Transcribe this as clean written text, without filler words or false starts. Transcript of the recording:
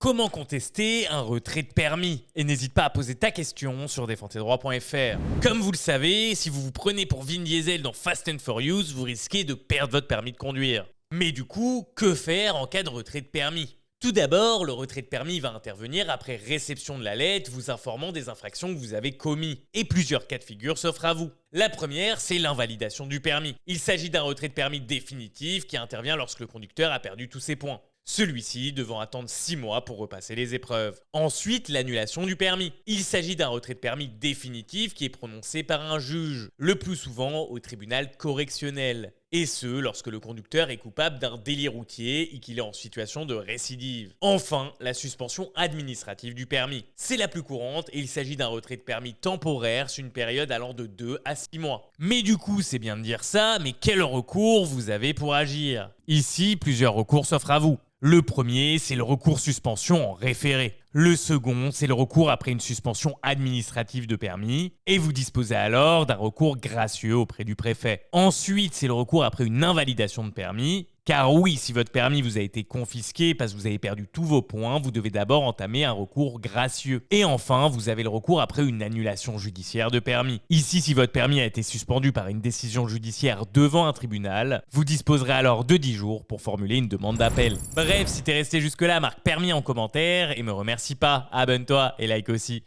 Comment contester un retrait de permis? Et n'hésite pas à poser ta question sur défendtesdroits.fr. Comme vous le savez, si vous vous prenez pour Vin Diesel dans Fast and Furious, vous risquez de perdre votre permis de conduire. Mais du coup, que faire en cas de retrait de permis? Tout d'abord, le retrait de permis va intervenir après réception de la lettre vous informant des infractions que vous avez commises. Et plusieurs cas de figure s'offrent à vous. La première, c'est l'invalidation du permis. Il s'agit d'un retrait de permis définitif qui intervient lorsque le conducteur a perdu tous ses points. Celui-ci devant attendre 6 mois pour repasser les épreuves. Ensuite, l'annulation du permis. Il s'agit d'un retrait de permis définitif qui est prononcé par un juge, le plus souvent au tribunal correctionnel. Et ce, lorsque le conducteur est coupable d'un délit routier et qu'il est en situation de récidive. Enfin, la suspension administrative du permis. C'est la plus courante et il s'agit d'un retrait de permis temporaire sur une période allant de 2 à 6 mois. Mais du coup, c'est bien de dire ça, mais quel recours vous avez pour agir? Ici, plusieurs recours s'offrent à vous. Le premier, c'est le recours suspension en référé. Le second, c'est le recours après une suspension administrative de permis. Et vous disposez alors d'un recours gracieux auprès du préfet. Ensuite, c'est le recours après une invalidation de permis. Car oui, si votre permis vous a été confisqué parce que vous avez perdu tous vos points, vous devez d'abord entamer un recours gracieux. Et enfin, vous avez le recours après une annulation judiciaire de permis. Ici, si votre permis a été suspendu par une décision judiciaire devant un tribunal, vous disposerez alors de 10 jours pour formuler une demande d'appel. Bref, si t'es resté jusque-là, marque permis en commentaire et me remercie pas. Abonne-toi et like aussi.